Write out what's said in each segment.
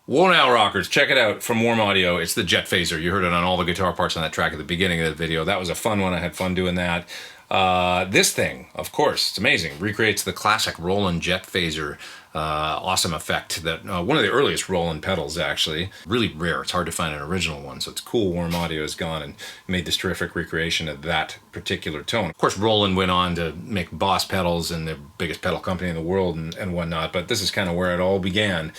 Whoa now, rockers, check it out from Warm Audio. It's the Jet Phaser. You heard it on all the guitar parts on that track at the beginning of the video. That was a fun one. I had fun doing that. This thing, of course, it's amazing. Recreates the classic Roland Jet Phaser awesome effect that one of the earliest Roland pedals, actually. Really rare. It's hard to find an original one, so it's cool Warm Audio has gone and made this terrific recreation of that particular tone. Of course, Roland went on to make Boss pedals and the biggest pedal company in the world and whatnot, but this is kind of where it all began.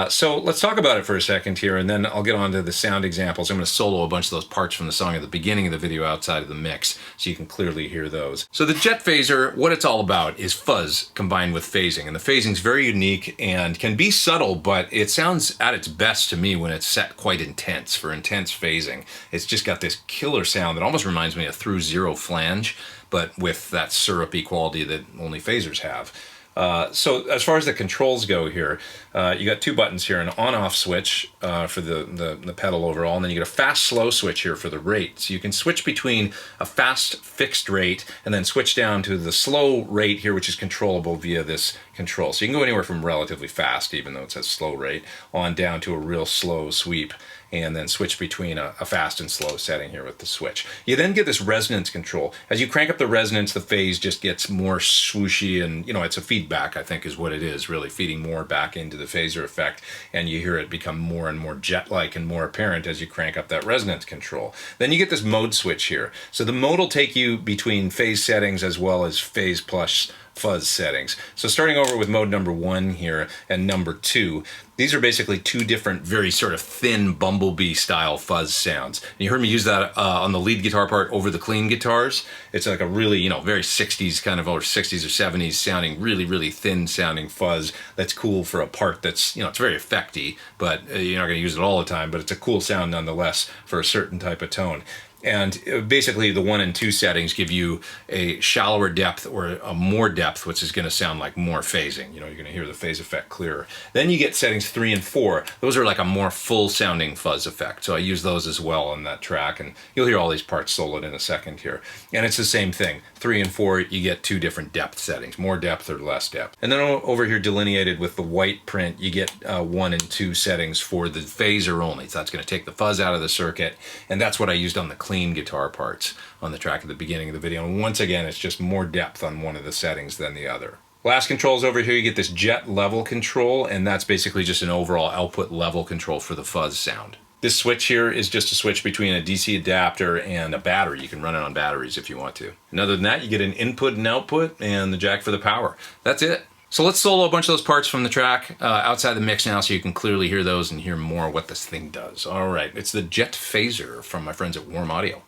So let's talk about it for a second here, and then I'll get on to the sound examples. I'm going to solo a bunch of those parts from the song at the beginning of the video outside of the mix, so you can clearly hear those. So the Jet Phaser, what it's all about is fuzz combined with phasing, and the phasing is very unique and can be subtle, but it sounds at its best to me when it's set quite intense, for intense phasing. It's just got this killer sound that almost reminds me of Through Zero Flange, but with that syrupy quality that only phasers have. So as far as the controls go here, you got two buttons here, an on-off switch for the pedal overall, and then you get a fast-slow switch here for the rate. So you can switch between a fast fixed rate and then switch down to the slow rate here, which is controllable via this control. So you can go anywhere from relatively fast, even though it says slow rate, on down to a real slow sweep, and then switch between a fast and slow setting here with the switch. You then get this resonance control. As you crank up the resonance, the phase just gets more swooshy, and it's a feedback, I think, is what it is, really feeding more back into the phaser effect, and you hear it become more and more jet-like and more apparent as you crank up that resonance control. Then you get this mode switch here. So the mode will take you between phase settings as well as phase plus fuzz settings. So starting over with mode number 1 here and number 2, these are basically two different, very sort of thin bumblebee style fuzz sounds. And you heard me use that on the lead guitar part over the clean guitars. It's like a really, very 60s kind of, or 60s or 70s sounding, really, really thin sounding fuzz that's cool for a part that's, it's very effecty, but you're not going to use it all the time, but it's a cool sound nonetheless for a certain type of tone. And basically the 1 and 2 settings give you a shallower depth or a more depth, which is going to sound like more phasing. You're going to hear the phase effect clearer. Then you get settings 3 and 4. Those are like a more full sounding fuzz effect. So I use those as well on that track, and you'll hear all these parts soloed in a second here. And it's the same thing. 3 and 4, you get two different depth settings, more depth or less depth. And then over here delineated with the white print, you get 1 and 2 settings for the phaser only. So that's going to take the fuzz out of the circuit, and that's what I used on the clean guitar parts on the track at the beginning of the video. And once again, it's just more depth on one of the settings than the other. Last controls over here, you get this jet level control, and that's basically just an overall output level control for the fuzz sound. This switch here is just a switch between a DC adapter and a battery. You can run it on batteries if you want to. And other than that, you get an input and output and the jack for the power. That's it. So let's solo a bunch of those parts from the track outside the mix now so you can clearly hear those and hear more what this thing does. All right, it's the Jet Phaser from my friends at Warm Audio.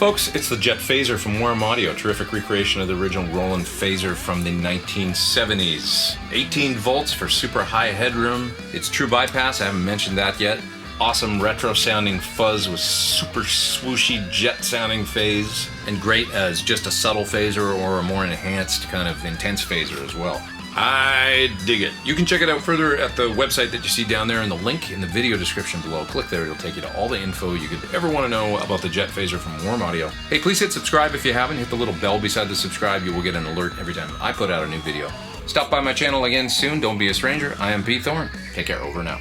Folks, it's the Jet PHASER from Warm Audio. Terrific recreation of the original Roland PHASER from the 1970s. 18 volts for super high headroom. It's true bypass, I haven't mentioned that yet. Awesome retro sounding fuzz with super swooshy jet sounding phase. And great as just a subtle phaser or a more enhanced kind of intense phaser as well. I dig it. You can check it out further at the website that you see down there in the link in the video description below. Click there, it'll take you to all the info you could ever want to know about the Jet PHASER from Warm Audio. Hey, please hit subscribe if you haven't. Hit the little bell beside the subscribe. You will get an alert every time I put out a new video. Stop by my channel again soon. Don't be a stranger. I am Pete Thorn. Take care. Over now.